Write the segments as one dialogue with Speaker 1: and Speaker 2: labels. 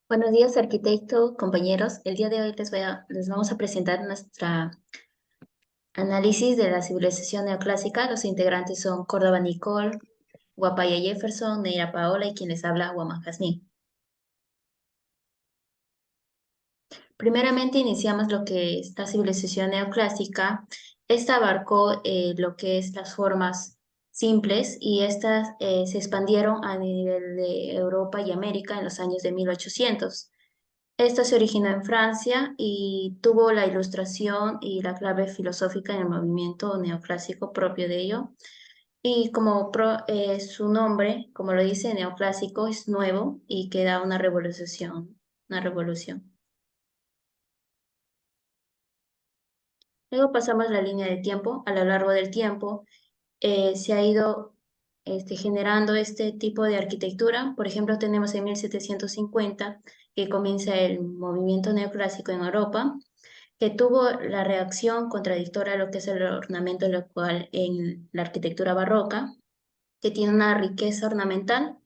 Speaker 1: Buenos días, arquitecto, compañeros. El día de hoy les vamos a presentar nuestra análisis de la civilización neoclásica. Los integrantes son Córdoba Nicole, Guapaya Jefferson, Neira Paola y quien les habla, Guamán Jazmín. Primeramente iniciamos lo que es la civilización neoclásica. Esta abarcó lo que es las formas simples y estas se expandieron a nivel de Europa y América en los años de 1800. Esta se originó en Francia y tuvo la ilustración y la clave filosófica en el movimiento neoclásico propio de ello. Y su nombre, como lo dice, neoclásico, es nuevo y que da una revolución, una revolución. Luego pasamos la línea de tiempo. A lo largo del tiempo se ha ido generando este tipo de arquitectura. Por ejemplo, tenemos en 1750 que comienza el movimiento neoclásico en Europa, que tuvo la reacción contradictoria a lo que es el ornamento, lo cual en la arquitectura barroca, que tiene una riqueza ornamental,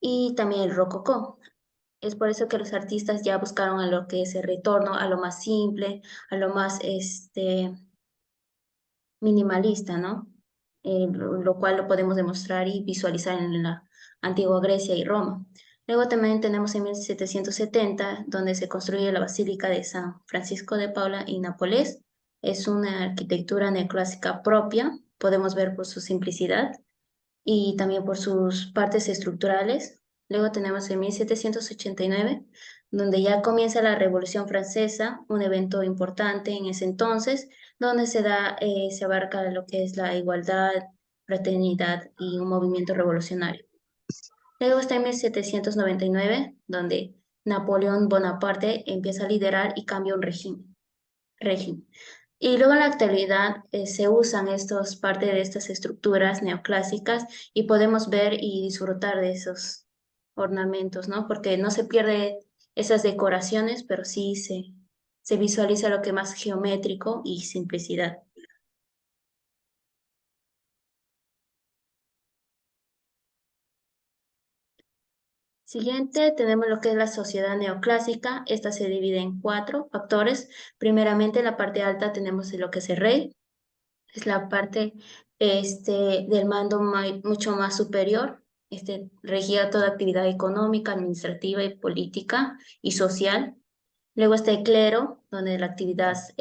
Speaker 1: y también el rococó. Es por eso que los artistas ya buscaron a lo que es el retorno, a lo más simple, a lo más minimalista, ¿no? Lo cual lo podemos demostrar y visualizar en la antigua Grecia y Roma. Luego también tenemos en 1770, donde se construye la Basílica de San Francisco de Paula y Nápoles. Es una arquitectura neoclásica propia, podemos ver por su simplicidad y también por sus partes estructurales. Luego tenemos en 1789, donde ya comienza la Revolución Francesa, un evento importante en ese entonces, donde se abarca lo que es la igualdad, fraternidad y un movimiento revolucionario. Luego está en 1799, donde Napoleón Bonaparte empieza a liderar y cambia un régimen. Y luego en la actualidad se usan parte de estas estructuras neoclásicas y podemos ver y disfrutar de esos ornamentos, ¿no? Porque no se pierde esas decoraciones, pero se visualiza lo que más geométrico y simplicidad. Siguiente, tenemos lo que es la sociedad neoclásica. Esta se divide en cuatro factores. Primeramente, en la parte alta tenemos lo que es el rey, es la parte del mando mucho más superior. Regía toda actividad económica, administrativa y política y social. Luego está el clero, donde las actividades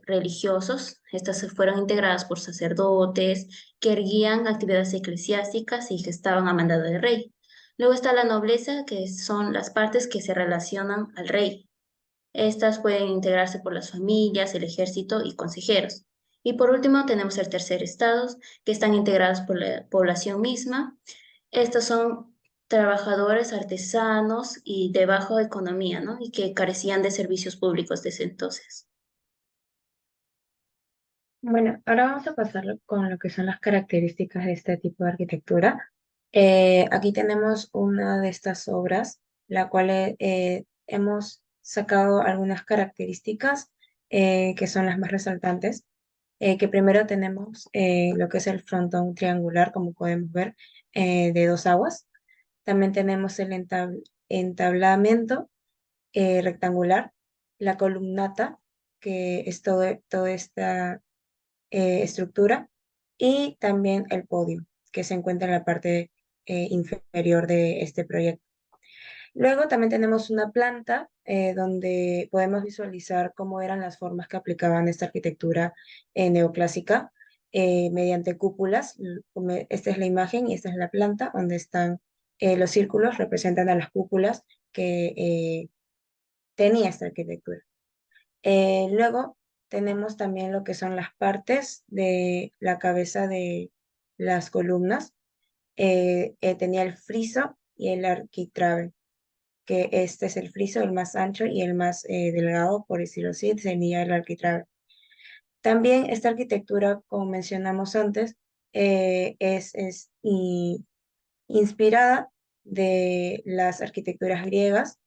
Speaker 1: religiosas, estas se fueron integradas por sacerdotes que erguían actividades eclesiásticas y gestaban a mandado del rey. Luego está la nobleza, que son las partes que se relacionan al rey. Estas pueden integrarse por las familias, el ejército y consejeros. Y por último tenemos el tercer estado, que están integrados por la población misma. Estos son trabajadores, artesanos y de baja economía, ¿no? Y que carecían de servicios públicos desde entonces.
Speaker 2: Bueno, ahora vamos a pasar con lo que son las características de este tipo de arquitectura. Aquí tenemos una de estas obras, la cual hemos sacado algunas características que son las más resaltantes. Que primero tenemos lo que es el frontón triangular, como podemos ver, de dos aguas. También tenemos el entablamiento rectangular, la columnata, que es toda esta estructura, y también el podio, que se encuentra en la parte inferior de este proyecto. Luego también tenemos una planta donde podemos visualizar cómo eran las formas que aplicaban esta arquitectura neoclásica mediante cúpulas. Esta es la imagen y esta es la planta donde están los círculos, representan a las cúpulas que tenía esta arquitectura. Luego tenemos también lo que son las partes de la cabeza de las columnas. Tenía el friso y el arquitrabe, que este es el friso, el más ancho y el más delgado, por decirlo así, tenía el arquitrabe. También esta arquitectura, como mencionamos antes, es inspirada de las arquitecturas griegas.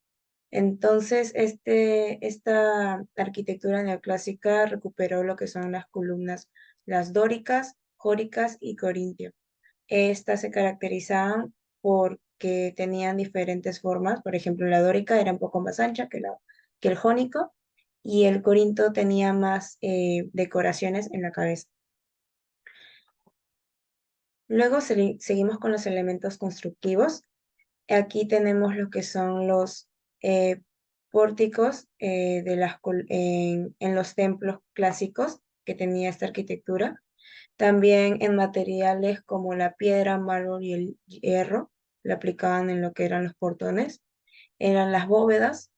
Speaker 2: Entonces, esta arquitectura neoclásica recuperó lo que son las columnas, las dóricas, jóricas y corintio. Estas se caracterizaban por que tenían diferentes formas. Por ejemplo, la dórica era un poco más ancha que el jónico y el corinto tenía más decoraciones en la cabeza. Luego seguimos con los elementos constructivos. Aquí tenemos lo que son los eh, pórticos en los templos clásicos que tenía esta arquitectura. También en materiales como la piedra, mármol y el hierro, le aplicaban en lo que eran los portones. Eran las bóvedas,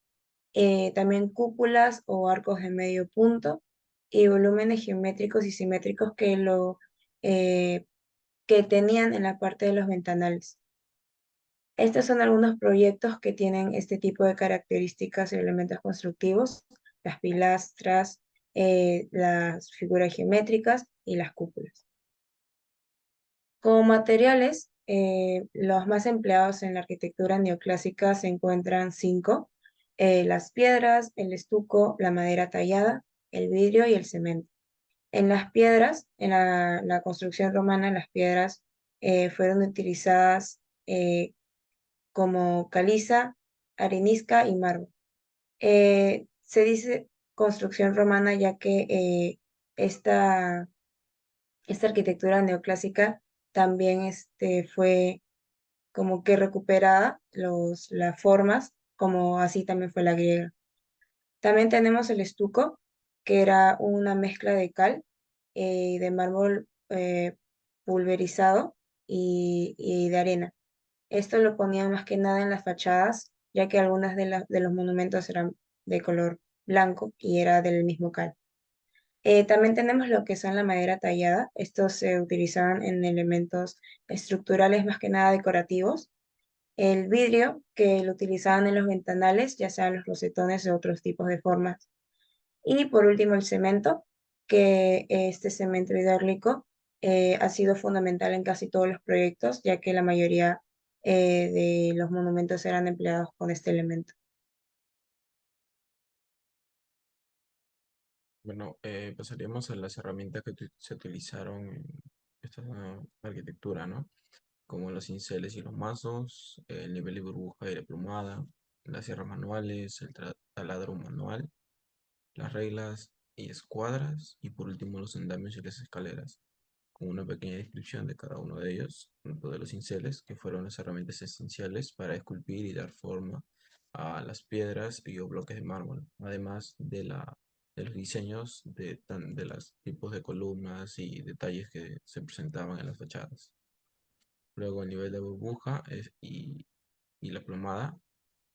Speaker 2: también cúpulas o arcos de medio punto y volúmenes geométricos y simétricos eh, que tenían en la parte de los ventanales. Estos son algunos proyectos que tienen este tipo de características y elementos constructivos, las pilastras, las figuras geométricas y las cúpulas. Como materiales, los más empleados en la arquitectura neoclásica se encuentran cinco: las piedras, el estuco, la madera tallada, el vidrio y el cemento. En las piedras, en la construcción romana, las piedras fueron utilizadas como caliza, arenisca y mármol. Se dice construcción romana ya que esta arquitectura neoclásica también fue como que recuperada las formas, como así también fue la griega. También tenemos el estuco, que era una mezcla de cal y de mármol pulverizado y de arena. Esto lo ponían más que nada en las fachadas, ya que algunas de los monumentos eran de color blanco y era del mismo cal. También tenemos lo que son la madera tallada. Estos se utilizaban en elementos estructurales más que nada decorativos. El vidrio, que lo utilizaban en los ventanales, ya sean los rosetones o otros tipos de formas. Y por último, el cemento, que este cemento hidráulico ha sido fundamental en casi todos los proyectos, ya que la mayoría de los monumentos eran empleados con este elemento.
Speaker 3: Bueno, pasaríamos a las herramientas que se utilizaron en esta arquitectura, ¿no? Como los cinceles y los mazos, el nivel de burbuja y la plumada, las sierras manuales, el taladro manual, las reglas y escuadras, y por último los andamios y las escaleras, con una pequeña descripción de cada uno de ellos, tanto de los cinceles, que fueron las herramientas esenciales para esculpir y dar forma a las piedras y o bloques de mármol, además de los diseños de los tipos de columnas y detalles que se presentaban en las fachadas. Luego el nivel de burbuja y la plomada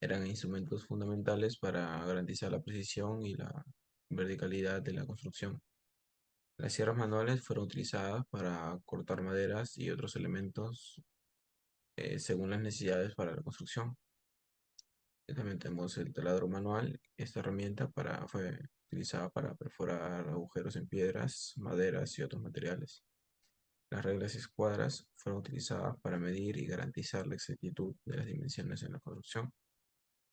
Speaker 3: eran instrumentos fundamentales para garantizar la precisión y la verticalidad de la construcción. Las sierras manuales fueron utilizadas para cortar maderas y otros elementos según las necesidades para la construcción. También tenemos el taladro manual. Esta herramienta fue utilizada para perforar agujeros en piedras, maderas y otros materiales. Las reglas y escuadras fueron utilizadas para medir y garantizar la exactitud de las dimensiones en la construcción.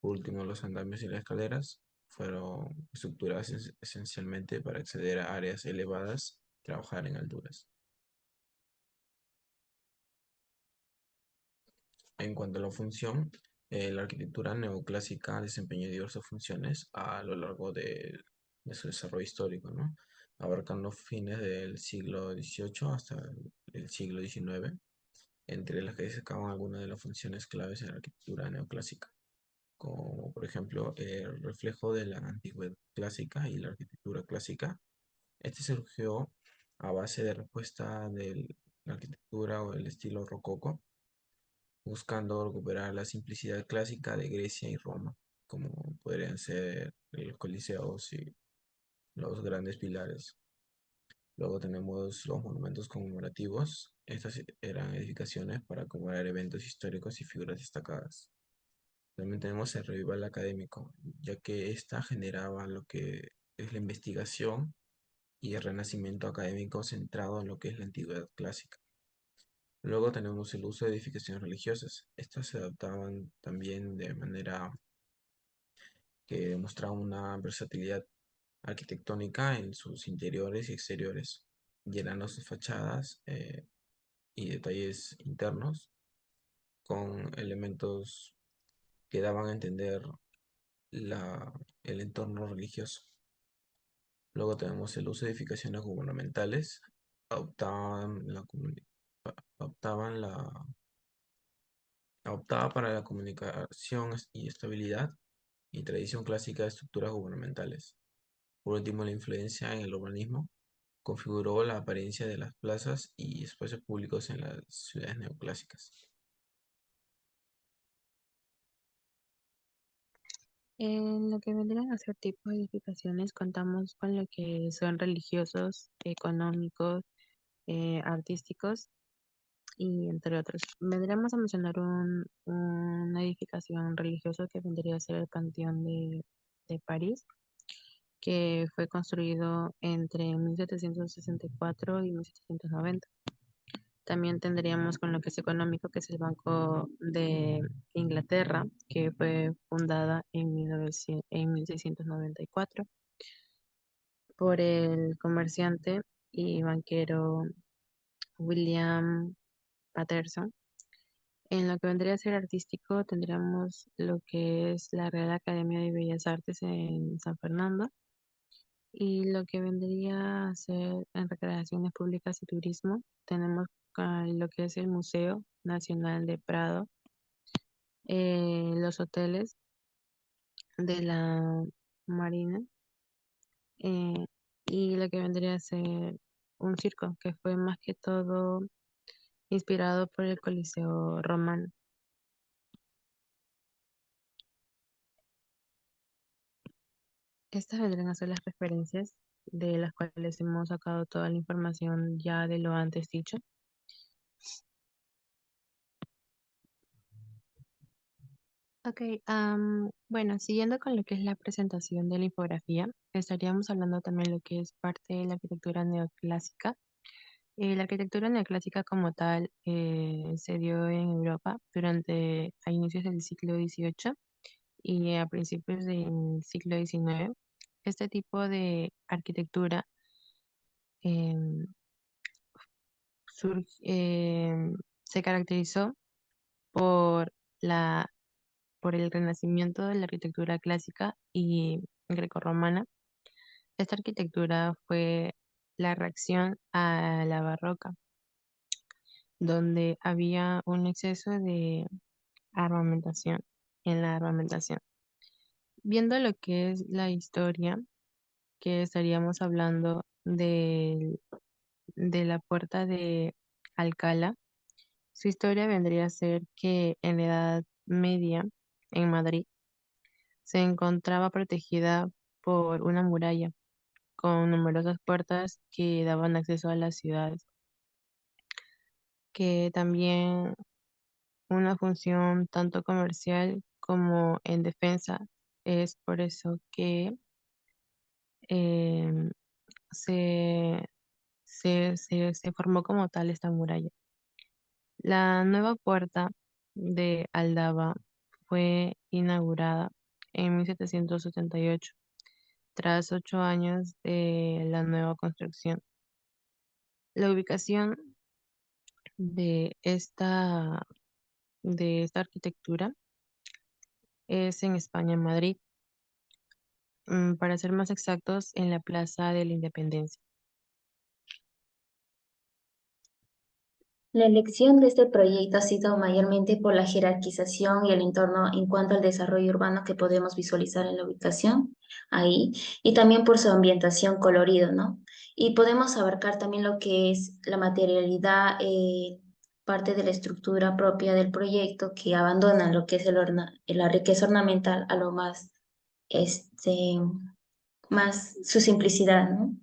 Speaker 3: Por último, los andamios y las escaleras fueron estructuradas esencialmente para acceder a áreas elevadas y trabajar en alturas. En cuanto a la función, la arquitectura neoclásica desempeñó diversas funciones a lo largo de su desarrollo histórico, ¿no? Abarcando fines del siglo XVIII hasta el siglo XIX, entre las que destacaban algunas de las funciones claves en la arquitectura neoclásica, como por ejemplo el reflejo de la antigüedad clásica y la arquitectura clásica. Este surgió a base de respuesta de la arquitectura o el estilo rococó, buscando recuperar la simplicidad clásica de Grecia y Roma, como podrían ser los coliseos y los grandes pilares. Luego tenemos los monumentos conmemorativos. Estas eran edificaciones para conmemorar eventos históricos y figuras destacadas. También tenemos el revival académico, ya que ésta generaba lo que es la investigación y el renacimiento académico centrado en lo que es la antigüedad clásica. Luego tenemos el uso de edificaciones religiosas. Estas se adaptaban también de manera que demostraba una versatilidad arquitectónica en sus interiores y exteriores, llenando sus fachadas y detalles internos con elementos que daban a entender el entorno religioso. Luego tenemos el uso de edificaciones gubernamentales. Adoptaban la, comuni- adoptaban la, Adoptaba para la comunicación y estabilidad y tradición clásica de estructuras gubernamentales. Por último, la influencia en el urbanismo configuró la apariencia de las plazas y espacios públicos en las ciudades neoclásicas.
Speaker 2: En lo que vendrían a ser tipos de edificaciones, contamos con lo que son religiosos, económicos, artísticos y entre otros. Vendríamos a mencionar una edificación religiosa que vendría a ser el Panteón de París, que fue construido entre 1764 y 1790. También tendríamos con lo que es económico, que es el Banco de Inglaterra, que fue fundada en 1694 por el comerciante y banquero William Paterson. En lo que vendría a ser artístico, tendríamos lo que es la Real Academia de Bellas Artes en San Fernando y lo que vendría a ser en recreaciones públicas y turismo, tenemos lo que es el Museo Nacional de Prado, los hoteles de la Marina eh, y lo que vendría a ser un circo que fue más que todo inspirado por el Coliseo romano. Estas vendrían a ser las referencias de las cuales hemos sacado toda la información ya de lo antes dicho. Ok, bueno, siguiendo con lo que es la presentación de la infografía, estaríamos hablando también lo que es parte de la arquitectura neoclásica. La arquitectura neoclásica como tal se dio en Europa a inicios del siglo XVIII y a principios del siglo XIX. Este tipo de arquitectura em, sur- em, se caracterizó por la, por el renacimiento de la arquitectura clásica y grecorromana. Esta arquitectura fue la reacción a la barroca, donde había un exceso de armamentación en la armamentación. Viendo lo que es la historia, que estaríamos hablando de la puerta de Alcalá. Su historia vendría a ser que en la Edad Media, en Madrid, se encontraba protegida por una muralla con numerosas puertas que daban acceso a las ciudades, que también una función tanto comercial como en defensa. Es por eso que em, se, se formó como tal esta muralla. La nueva puerta de Aldaba fue inaugurada en 1778, tras 8 años de la nueva construcción. La ubicación de esta arquitectura es en España, en Madrid, para ser más exactos, en la Plaza de la Independencia.
Speaker 1: La elección de este proyecto ha sido mayormente por la jerarquización y el entorno en cuanto al desarrollo urbano que podemos visualizar en la ubicación ahí, y también por su ambientación colorido, ¿no? Y podemos abarcar también lo que es la materialidad, parte de la estructura propia del proyecto que abandona lo que es la riqueza ornamental a lo más, este, más su simplicidad, ¿no?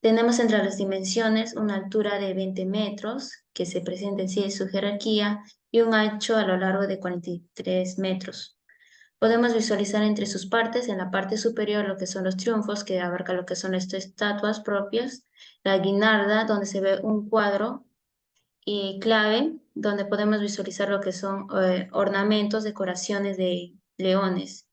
Speaker 1: Tenemos entre las dimensiones una altura de 20 metros, que se presenta en sí en su jerarquía, y un ancho a lo largo de 43 metros. Podemos visualizar entre sus partes, en la parte superior, lo que son los triunfos, que abarca lo que son estas estatuas propias, la guinarda, donde se ve un cuadro y clave, donde podemos visualizar lo que son ornamentos, decoraciones de leones.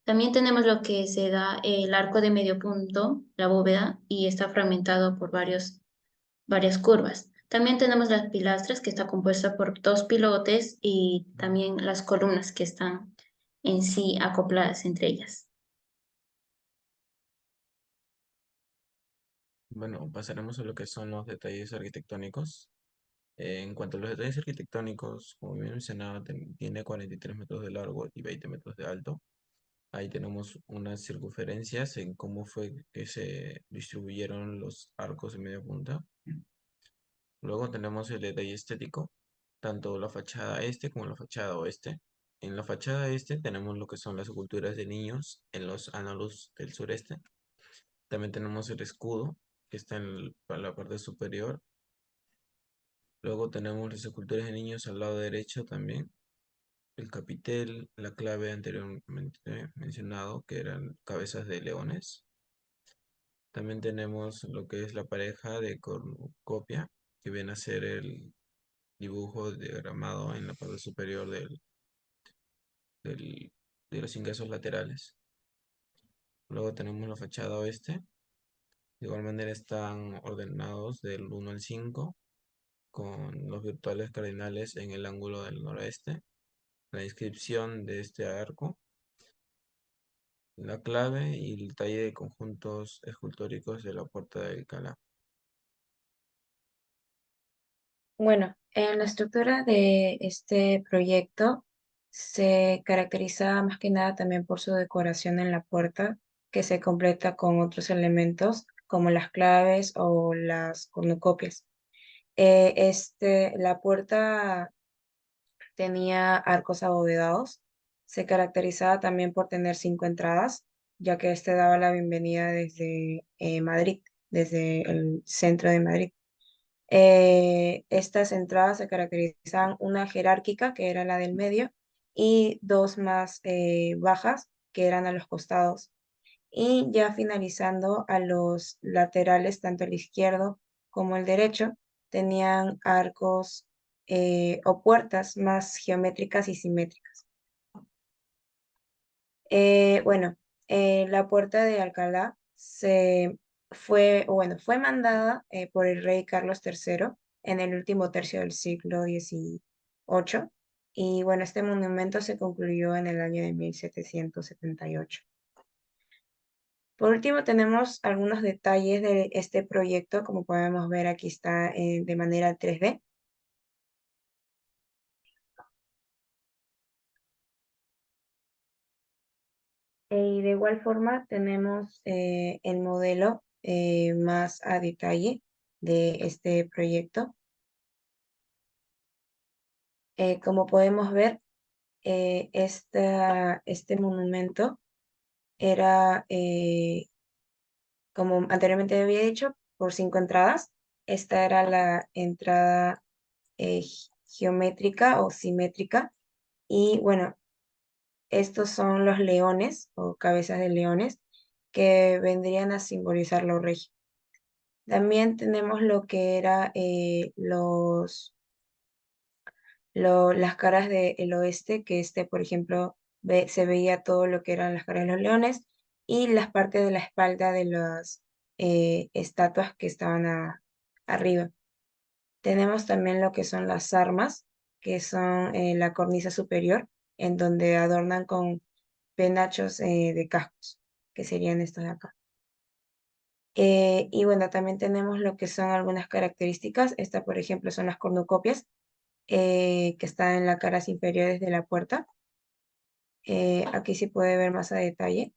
Speaker 1: También tenemos lo que se da el arco de medio punto, la bóveda, y está fragmentado por varias curvas. También tenemos las pilastras, que está compuesta por dos pilotes y también las columnas que están en sí acopladas entre ellas.
Speaker 3: Bueno, pasaremos a lo que son los detalles arquitectónicos. En cuanto a los detalles arquitectónicos, como bien mencionaba, tiene 43 metros de largo y 20 metros de alto. Ahí tenemos unas circunferencias en cómo fue que se distribuyeron los arcos de media punta. Luego tenemos el detalle estético, tanto la fachada este como la fachada oeste. En la fachada este tenemos lo que son las esculturas de niños en los ángulos del sureste. También tenemos el escudo, que está en la parte superior. Luego tenemos las esculturas de niños al lado derecho también. El capitel, la clave anteriormente mencionado, que eran cabezas de leones. También tenemos lo que es la pareja de cornucopia, que viene a ser el dibujo diagramado en la parte superior del- de los ingresos laterales. Luego tenemos la fachada oeste. De igual manera están ordenados del 1 al 5, con los virtuales cardinales en el ángulo del noroeste. La inscripción de este arco, la clave y el detalle de conjuntos escultóricos de la Puerta de Alcalá.
Speaker 2: Bueno, en la estructura de este proyecto se caracteriza más que nada también por su decoración en la puerta, que se completa con otros elementos como las claves o las cornucopias. La puerta tenía arcos abovedados, se caracterizaba también por tener 5 entradas, ya que este daba la bienvenida desde Madrid, desde el centro de Madrid. Estas entradas se caracterizaban una jerárquica, que era la del medio, y dos más bajas, que eran a los costados. Y ya finalizando a los laterales, tanto el izquierdo como el derecho, tenían arcos o puertas más geométricas y simétricas. Bueno, la puerta de Alcalá fue mandada por el rey Carlos III en el último tercio del siglo XVIII. Y bueno, este monumento se concluyó en el año de 1778. Por último, tenemos algunos detalles de este proyecto. Como podemos ver, aquí está de manera 3D. Y de igual forma tenemos el modelo más a detalle de este proyecto. Como podemos ver, este monumento era, como anteriormente había dicho, por 5 entradas. Esta era la entrada geométrica o simétrica. Y bueno, estos son los leones o cabezas de leones que vendrían a simbolizar lo regio. También tenemos lo que era las caras del oeste, que por ejemplo, se veía todo lo que eran las caras de los leones y las partes de la espalda de las estatuas que estaban arriba. Tenemos también lo que son las armas, que son la cornisa superior, en donde adornan con penachos de cascos, que serían estos de acá. Y bueno, también tenemos lo que son algunas características. Esta, por ejemplo, son las cornucopias, que están en las caras inferiores de la puerta. Aquí se puede ver más a detalle.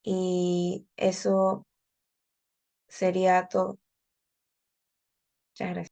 Speaker 2: Y eso sería todo. Muchas gracias.